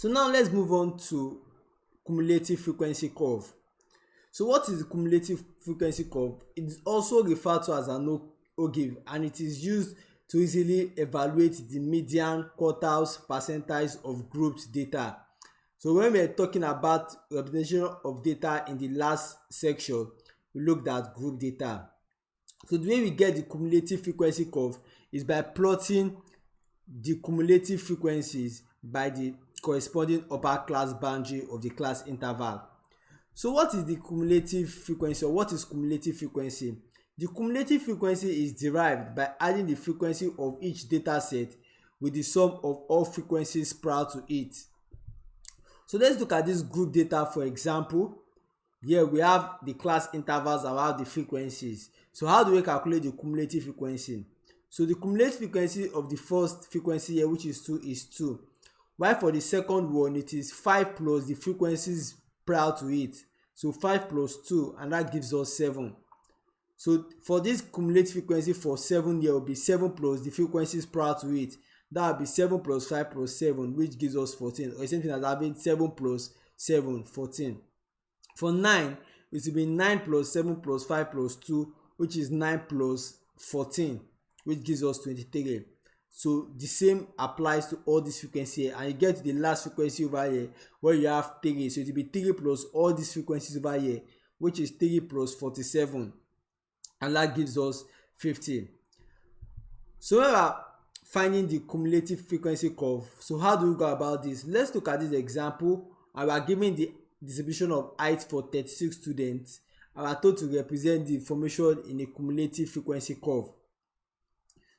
So now let's move on to cumulative frequency curve. So what is the cumulative frequency curve? It is also referred to as an ogive, and it is used to easily evaluate the median, quartiles, percentiles of grouped data. So when we are talking about representation of data in the last section, we looked at group data. So the way we get the cumulative frequency curve is by plotting the cumulative frequencies by the corresponding upper class boundary of the class interval. So what is the cumulative frequency, or what is cumulative frequency? The cumulative frequency is derived by adding the frequency of each data set with the sum of all frequencies prior to it. So let's look at this group data for example. Here we have the class intervals around the frequencies. So how do we calculate the cumulative frequency? So the cumulative frequency of the first frequency here, which is 2, is 2. While for the second one, it is 5 plus the frequencies prior to it. So 5 plus 2, and that gives us 7. So for this cumulative frequency for 7 here will be 7 plus the frequencies prior to it. That will be 7 plus 5 plus 7, which gives us 14. Or the same thing as having 7 plus 7, 14. For 9, it will be 9 plus 7 plus 5 plus 2, which is 9 plus 14, which gives us 23. So the same applies to all these frequencies here, and you get to the last frequency over here where you have 3. So it will be 3 plus all these frequencies over here, which is 3 plus 47, and that gives us 15. So when we are finding the cumulative frequency curve, so how do we go about this? Let's look at this example, and we are given the distribution of height for 36 students, and we are told to represent the information in a cumulative frequency curve.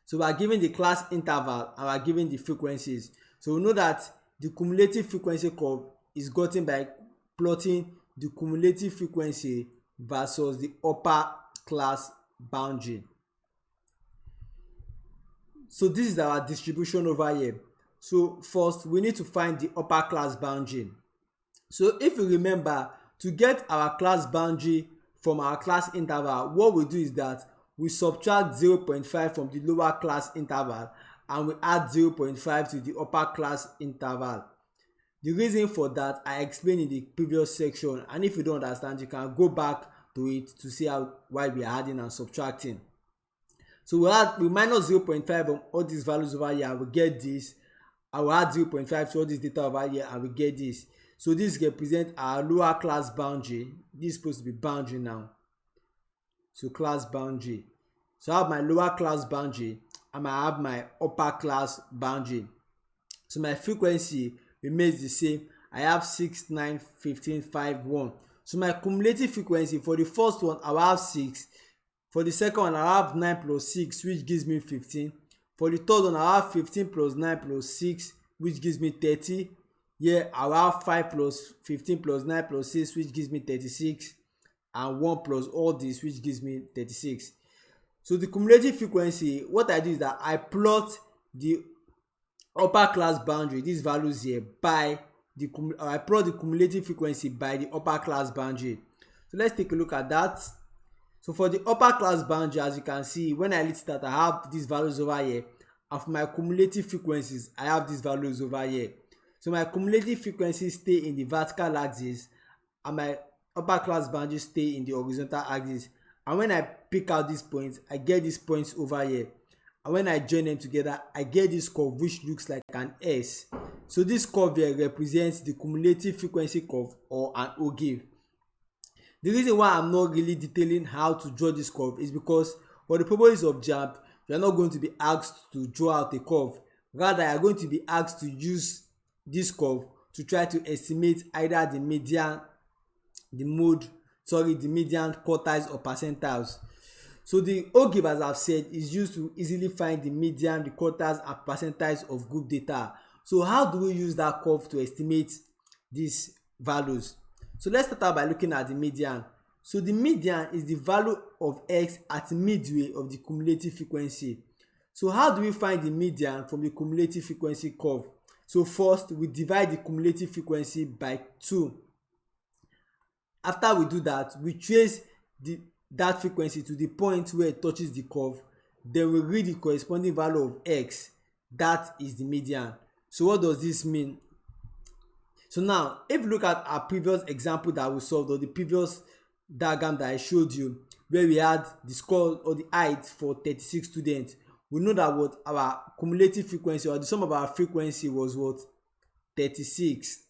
So we are given the class interval and we are given the frequencies. So we know that the cumulative frequency curve is gotten by plotting the cumulative frequency versus the upper class boundary. So this is our distribution over here. So first we need to find the upper class boundary. So if you remember, to get our class boundary from our class interval, what we do is that we subtract 0.5 from the lower class interval and we add 0.5 to the upper class interval. The reason for that I explained in the previous section, and if you don't understand, you can go back to it to see why we are adding and subtracting. So we minus 0.5 from all these values over here and we get this. I will add 0.5 to all this data over here and we get this. So this represents our lower class boundary. This is supposed to be boundary now. So class boundary. So I have my lower class boundary and I have my upper class boundary. So my frequency remains the same. I have 6, 9, 15, 5, 1. So my cumulative frequency for the first one I will have 6. For the second one I have 9 plus 6, which gives me 15. For the third one I have 15 plus 9 plus 6, which gives me 30. Here I will have 5 plus 15 plus 9 plus 6, which gives me 36. And 1 plus all this, which gives me 36. So the cumulative frequency, what I do is that I plot the upper class boundary, these values here, by I plot the cumulative frequency by the upper class boundary. So let's take a look at that. So for the upper class boundary, as you can see, when I list that, I have these values over here, and for my cumulative frequencies I have these values over here. So my cumulative frequencies stay in the vertical axis and my upper class boundary stay in the horizontal axis. And when I pick out these points, I get these points over here, and when I join them together I get this curve which looks like an S. So this curve here represents the cumulative frequency curve, or an ogive. The reason why I'm not really detailing how to draw this curve is because for the purposes of JAMB, you are not going to be asked to draw out a curve. Rather, you are going to be asked to use this curve to try to estimate either the median, the median, quartiles or percentiles. So the ogive, as I've said, is used to easily find the median, the quartiles and percentiles of group data. So how do we use that curve to estimate these values? So let's start out by looking at the median. So the median is the value of x at midway of the cumulative frequency. So how do we find the median from the cumulative frequency curve? So first we divide the cumulative frequency by 2. After we do that, we trace that frequency to the point where it touches the curve. Then we read the corresponding value of x. That is the median. So what does this mean? So now if you look at our previous example that we solved, or the previous diagram that I showed you, where we had the score or the height for 36 students, we know that what our cumulative frequency, or the sum of our frequency, was what? 36.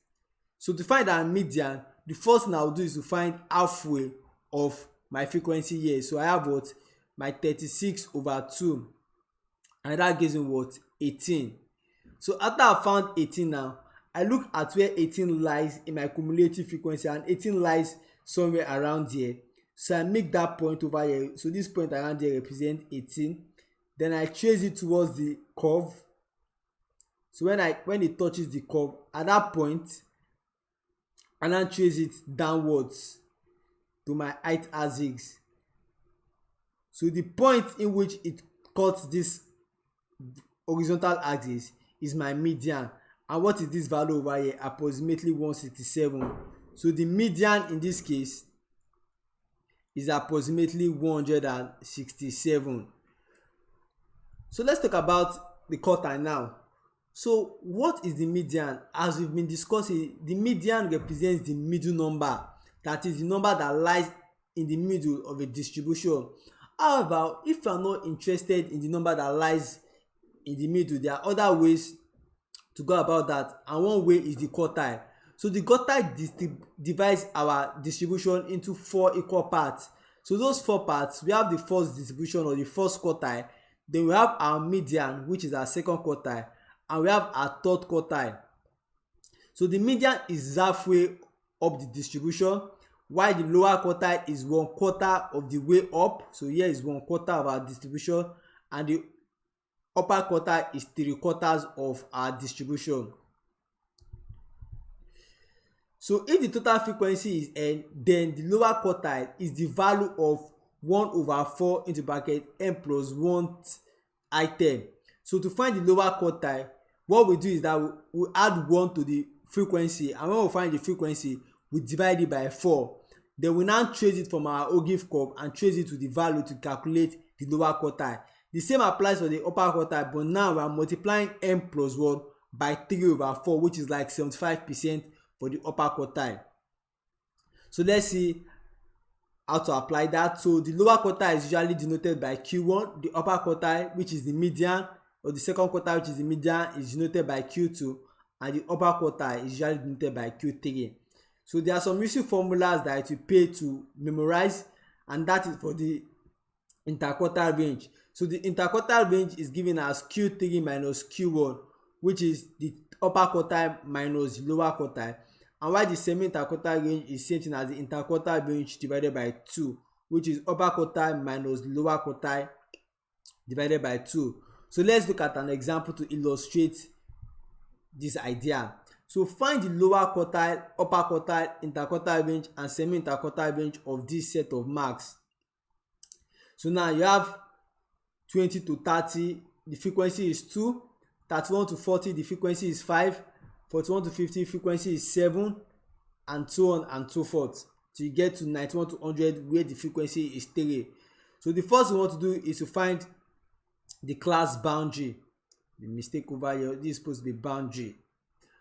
So to find our median, the first thing I will do is to find halfway of my frequency here. So I have what? My 36 over 2, and that gives me what? 18. So after I found 18 now, I look at where 18 lies in my cumulative frequency, and 18 lies somewhere around here. So I make that point over here. So this point around here represents 18. Then I trace it towards the curve. So when it touches the curve, at that point, I now trace it downwards to my height axis. So the point in which it cuts this horizontal axis is my median. And what is this value over here? Approximately 167. So the median in this case is approximately 167. So let's talk about the quartile now. So what is the median? As we've been discussing, the median represents the middle number, that is the number that lies in the middle of a distribution. However, if you are not interested in the number that lies in the middle, there are other ways to go about that, and one way is the quartile. So the quartile divides our distribution into 4 equal parts. So those 4 parts, we have the first distribution, or the first quartile, then we have our median, which is our second quartile, and we have our third quartile. So the median is halfway up the distribution, while the lower quartile is 1/4 of the way up. So here is 1/4 of our distribution, and the upper quartile is 3/4 of our distribution. So if the total frequency is n, then the lower quartile is the value of 1/4 into bracket n plus 1th item. So to find the lower quartile, what we do is that we add 1 to the frequency, and when we find the frequency, we divide it by 4. Then we now trace it from our Ogilvy curve and trace it to the value to calculate the lower quartile. The same applies for the upper quartile, but now we are multiplying n plus 1 by 3/4, which is like 75% for the upper quartile. So let's see how to apply that. So the lower quartile is usually denoted by Q1. The upper quartile, which is the median, or the second quartile, which is the median, is denoted by Q2, and the upper quartile is usually denoted by Q3. So there are some useful formulas that you pay to memorize, and that is for the interquartile range. So the interquartile range is given as Q3 minus Q1, which is the upper quartile minus the lower quartile. And while the semi-interquartile range is same thing as the interquartile range divided by 2, which is upper quartile minus lower quartile divided by 2. So let's look at an example to illustrate this idea. So find the lower quartile, upper quartile, interquartile range, and semi-interquartile range of this set of marks. So now you have 20 to 30, the frequency is 2, 31 to 40, the frequency is 5, 41 to 50, frequency is 7, and so on and so forth. So you get to 91 to 100, where the frequency is 3. So the first thing we want to do is to find the class boundary. The mistake over here, this is supposed to be boundary.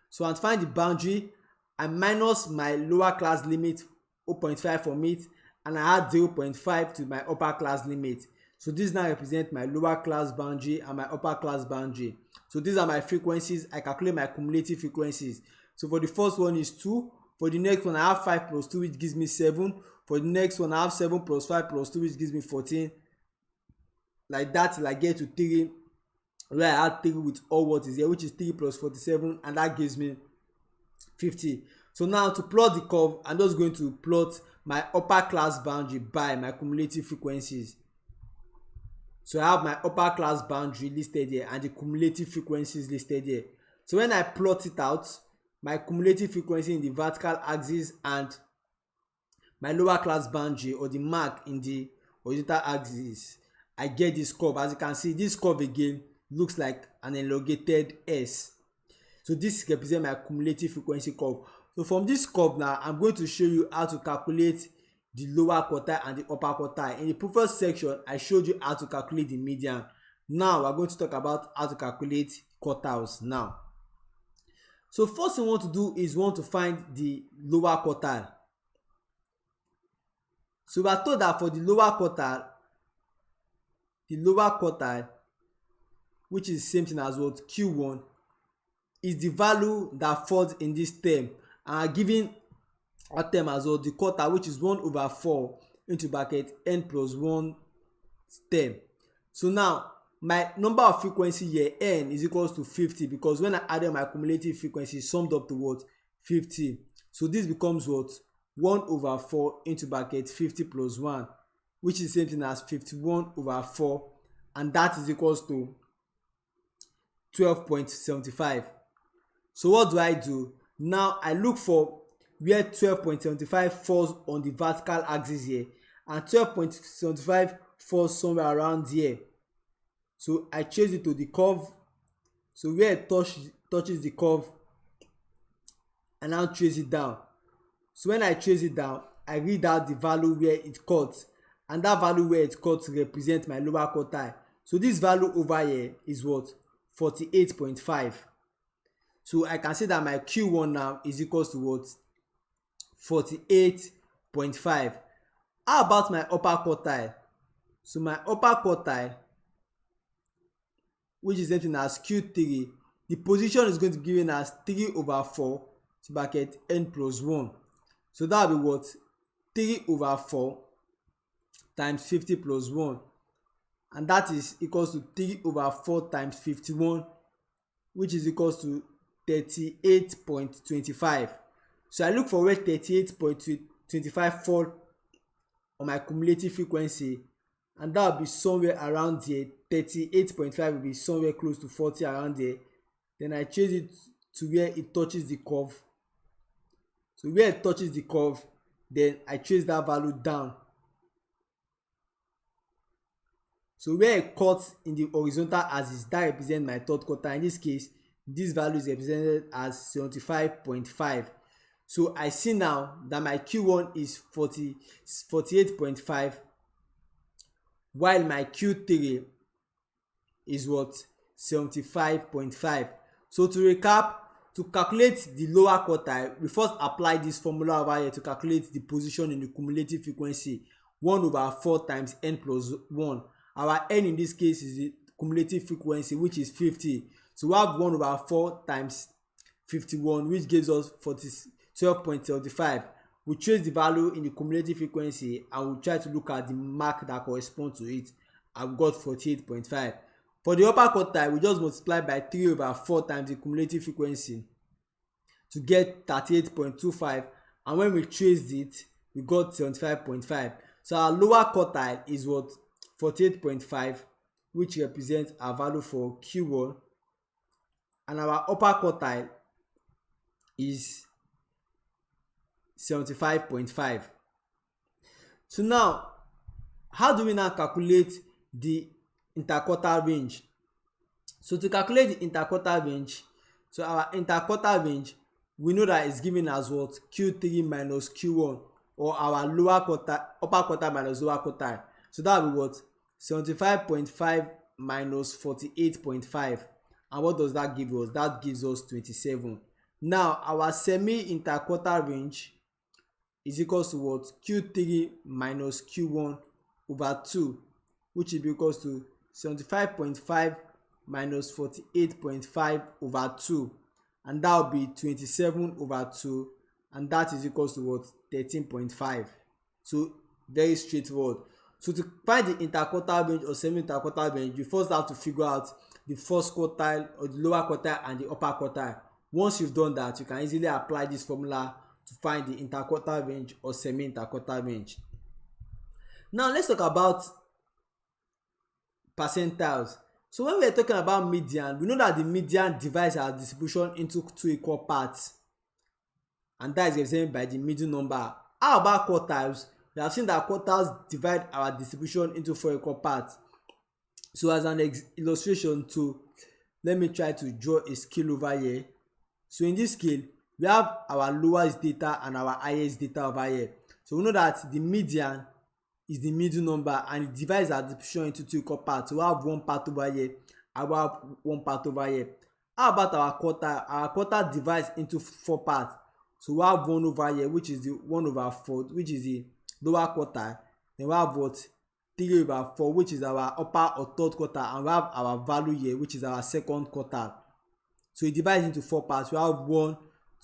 So to find the boundary, I minus my lower class limit 0.5 from it, and I add 0.5 to my upper class limit. So this now represents my lower class boundary and my upper class boundary. So these are my frequencies. I calculate my cumulative frequencies. So for the first one is 2. For the next one, I have 5 plus 2, which gives me 7. For the next one, I have 7 plus 5 plus 2, which gives me 14. Like that till I get to 3, where I add 3 with all what is here, which is 3 plus 47, and that gives me 50. So now to plot the curve, I'm just going to plot my upper class boundary by my cumulative frequencies. So I have my upper class boundary listed here and the cumulative frequencies listed here. So when I plot it out, my cumulative frequency in the vertical axis and my lower class boundary, or the mark in the horizontal axis, I get this curve. As you can see, this curve again looks like an elongated S. So this represents my cumulative frequency curve. So from this curve now, I'm going to show you how to calculate the lower quartile and the upper quartile. In the previous section, I showed you how to calculate the median. Now we're going to talk about how to calculate quartiles now. So first thing we want to do is we want to find the lower quartile. So we are told that for the lower quartile, which is the same thing as what Q1, is the value that falls in this term, and given a term as well, the quartile, which is 1/4 into bracket n plus 1 term. So now my number of frequency here, n, is equals to 50, because when I added my cumulative frequency, it summed up to what? 50. So this becomes what? 1/4 into bracket 50 plus 1, which is the same thing as 51/4, and that is equals to 12.75. So what do? Now I look for where 12.75 falls on the vertical axis here, and 12.75 falls somewhere around here. So I trace it to the curve. So where it touches the curve, I now trace it down. So when I trace it down, I read out the value where it cuts, and that value where it cuts represents my lower quartile. So this value over here is what? 48.5. So I can say that my Q1 now is equals to what? 48.5. How about my upper quartile? So my upper quartile, which is the same thing as Q3, the position is going to be given as 3/4 to bracket n plus 1. So that will be what? 3/4 times 50 plus 1, and that is equals to 3/4 times 51, which is equals to 38.25. So I look for where 38.25 fall on my cumulative frequency, and that will be somewhere around here. 38.5 will be somewhere close to 40 around there. Then I change it to where it touches the curve. So where it touches the curve, then I trace that value down. So where it cuts in the horizontal axis, that represents my third quartile. In this case, this value is represented as 75.5. So I see now that my Q1 is 48.5, while my Q3 is what? 75.5. So to recap, to calculate the lower quartile, we first apply this formula over here to calculate the position in the cumulative frequency, 1/4 times n plus 1. Our n in this case is the cumulative frequency, which is 50. So we have 1/4 times 51, which gives us 12.75. We trace the value in the cumulative frequency, and we try to look at the mark that corresponds to it, and we got 48.5. For the upper quartile, we just multiply by 3/4 times the cumulative frequency to get 38.25, and when we traced it, we got 75.5. So our lower quartile is what? 48.5, which represents our value for Q1, and our upper quartile is 75.5. So now, how do we now calculate the interquartile range? So to calculate the interquartile range, so our interquartile range, we know that it's given as what? Q3 minus Q1, or our lower quartile, upper quartile minus lower quartile. So that will be what? 75.5 minus 48.5. And what does that give us? That gives us 27. Now our semi-interquartile range is equals to what? Q3 minus Q1 over 2, which is equals to 75.5 minus 48.5 over 2, and that will be 27 over 2, and that is equals to what? 13.5. So very straightforward. So to find the interquartile range or semi-interquartile range, you first have to figure out the first quartile or the lower quartile and the upper quartile. Once you've done that, you can easily apply this formula to find the interquartile range or semi-interquartile range. Now let's talk about percentiles. So when we are talking about median, we know that the median divides our distribution into two equal parts, and that is represented by the middle number. How about quartiles? We have seen that quartiles divide our distribution into 4 equal parts. So as an illustration too, let me try to draw a scale over here. So in this scale, we have our lowest data and our highest data over here. So we know that the median is the middle number, and it divides our distribution into 2 equal parts. So we have one part over here, and we have one part over here. How about our quartile? Our quartile divides into 4 parts. So we have 1 over here, which is the 1 over 4, which is the lower quartile. Then we have what? 3 over 4, which is our upper or third quartile, and we have our value here, which is our second quartile. So it divides into 4 parts. We have 1,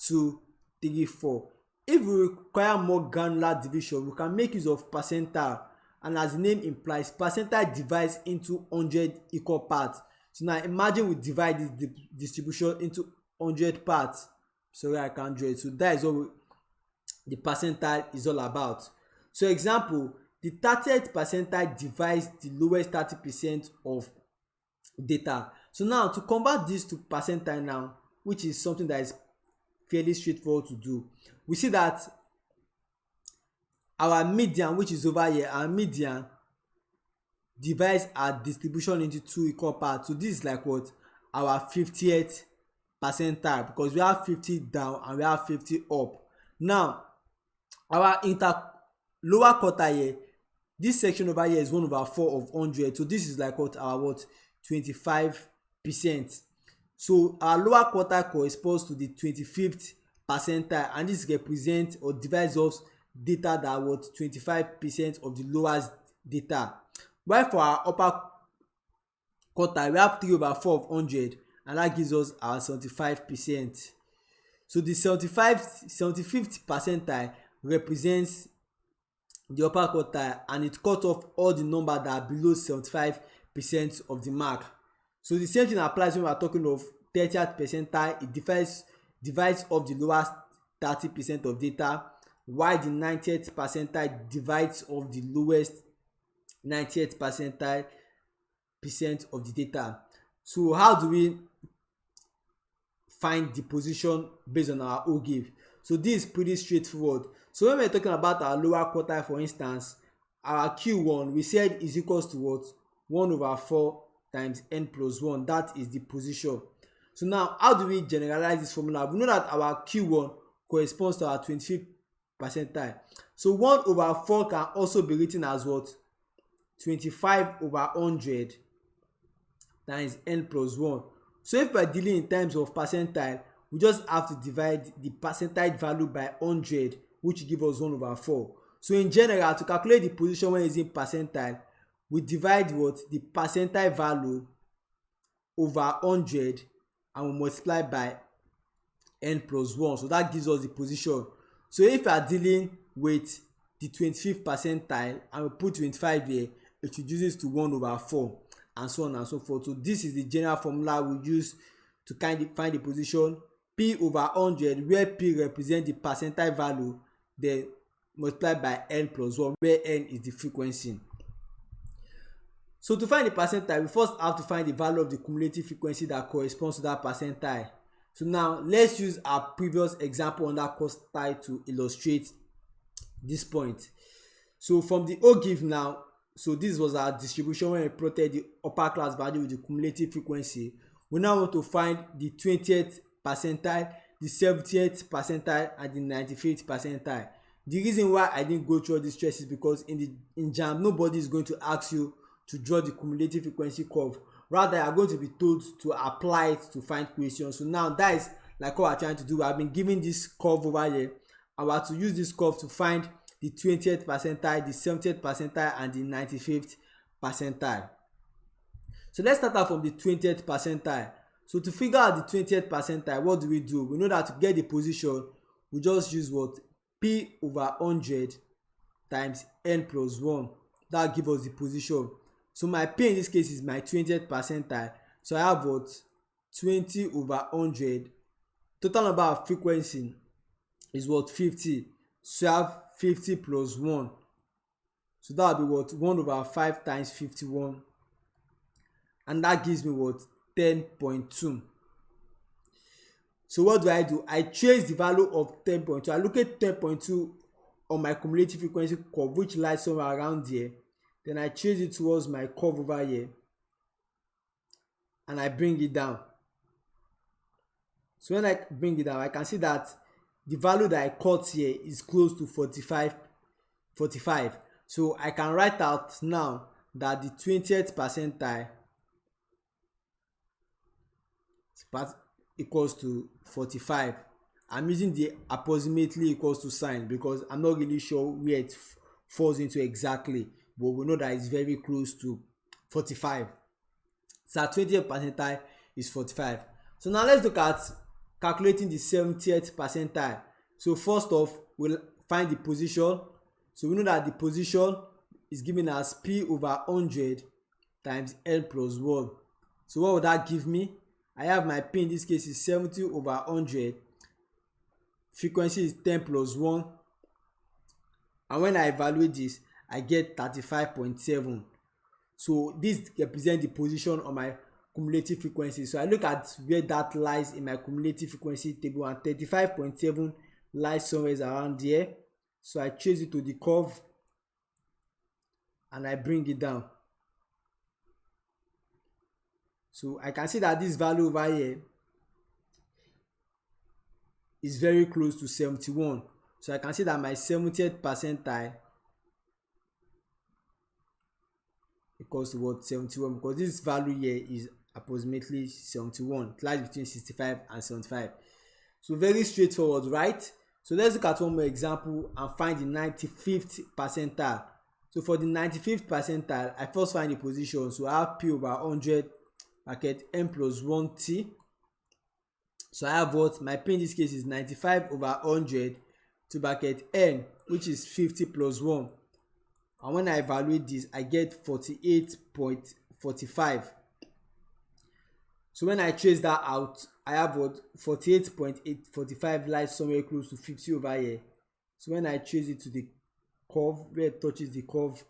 2, 3, 4. If we require more granular division, we can make use of percentile, and as the name implies, percentile divides into 100 equal parts. So now imagine we divide this distribution into 100 parts. Sorry, I can't draw it. So that is what the percentile is all about. So example, the 30th percentile divides the lowest 30% of data. So now to convert this to percentile now, which is something that is fairly straightforward to do, we see that our median, which is over here, our median divides our distribution into 2 equal parts. So this is like what? Our 50th percentile, because we have 50 down and we have 50 up. Now our lower quartile here, this section over here is 1 over 4 of 100. So this is like what? Our what? 25%. So our lower quartile corresponds to the 25th percentile, and this represents or divides us data that what? 25% of the lowest data. While for our upper quartile, we have 3 over 4 of 100, and that gives us our 75%. So the 75th percentile represents the upper quartile, and it cuts off all the numbers that are below 75% of the mark. So the same thing applies when we are talking of 30th percentile. It divides off the lowest 30% of data, while the 90th percentile divides off the lowest 90th percentile of the data. So how do we find the position based on our O-give? So this is pretty straightforward. So when we're talking about our lower quartile, for instance, our Q1 we said is equals to what? 1 over 4 times n plus 1. That is the position. So now how do we generalize this formula? We know that our Q1 corresponds to our 25th percentile. So 1 over 4 can also be written as what? 25 over 100 times n plus 1. So if we are dealing in terms of percentile, we just have to divide the percentile value by 100, which gives us 1 over 4. So in general, to calculate the position when using percentile, we divide what? The percentile value over 100, and we multiply by n plus 1. So that gives us the position. So if we are dealing with the 25th percentile and we put 25 here, it reduces to 1 over 4, and so on and so forth. So this is the general formula we use to kind of find the position. P over 100, where P represents the percentile value, then multiplied by n plus 1, where n is the frequency. So to find the percentile, we first have to find the value of the cumulative frequency that corresponds to that percentile. So now let's use our previous example under quartile to illustrate this point. So from the O-give now, so this was our distribution when we plotted the upper class value with the cumulative frequency. We now want to find the 20th percentile, the 70th percentile, and the 95th percentile. The reason why I didn't go through all these steps is because in JAMB, nobody is going to ask you to draw the cumulative frequency curve. Rather, you are going to be told to apply it to find questions. So now that is like what we are trying to do. I have been given this curve over here, and we have to use this curve to find the 20th percentile, the 70th percentile, and the 95th percentile. So let's start out from the 20th percentile. So to figure out the 20th percentile, what do? We know that to get the position, we just use what? P over 100 times n plus 1. That gives us the position. So my P in this case is my 20th percentile. So I have what? 20 over 100. Total number of frequency is what? 50. So I have 50 plus 1. So that will be what? 1 over 5 times 51. And that gives me what? 10.2. So what do? I trace the value of 10.2. I look at 10.2 on my cumulative frequency curve, which lies somewhere around here. Then I trace it towards my curve over here, and I bring it down. So when I bring it down, I can see that the value that I cut here is close to 45. So I can write out now that the 20th percentile equals to 45. I'm using the approximately equals to sign because I'm not really sure where it falls into exactly, but we know that it's very close to 45. So our 20th percentile is 45. So now let's look at calculating the 70th percentile. So first off, we'll find the position. So we know that the position is given as P over 100 times N plus 1. So what would that give me? I have my P in this case is 70 over 100. Frequency is 10 plus 1. And when I evaluate this, I get 35.7. So this represents the position of my cumulative frequency. So I look at where that lies in my cumulative frequency table, and 35.7 lies somewhere around there. So I trace it to the curve and I bring it down. So I can see that this value over here is very close to 71. So I can see that my 70th percentile equals to what? 71, because this value here is approximately 71. It lies between 65 and 75. So very straightforward, right? So let's look at one more example and find the 95th percentile. So for the 95th percentile, I first find the position. So I have P over 100 bracket N plus 1T. So I have what? My P in this case is 95 over 100 to bracket N, which is 50 plus 1. And when I evaluate this, I get 48.45. So when I trace that out, I have what? 48.845 lies somewhere close to 50 over here. So when I trace it to the curve, where it touches the curve,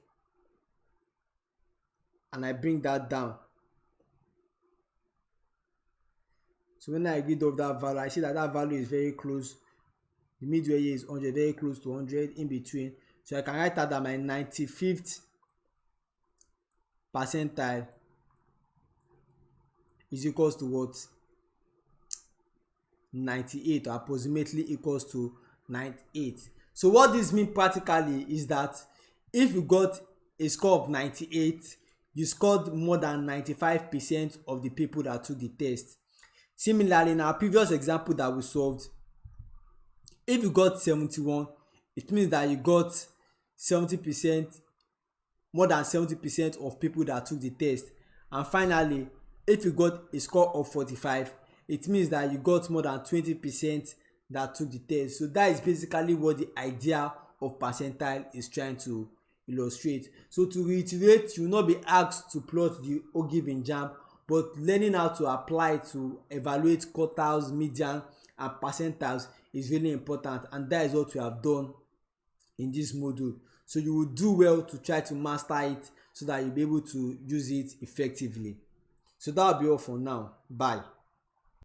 and I bring that down. So when I read off that value, I see that that value is very close. The midway here is 100, very close to 100 in between. So I can write out that my 95th percentile is equals to what? 98, or approximately equals to 98. So what this means practically is that if you got a score of 98, you scored more than 95% of the people that took the test. Similarly, in our previous example that we solved, if you got 71, it means that you got 70%, more than 70% of people that took the test. And finally, if you got a score of 45, it means that you got more than 20% that took the test. So that is basically what the idea of percentile is trying to illustrate. So to reiterate, you will not be asked to plot the ogive in JAMB, but learning how to apply to evaluate quartiles, median, and percentiles is really important, and that is what we have done in this module. So you will do well to try to master it so that you'll be able to use it effectively. So that will be all for now. Bye.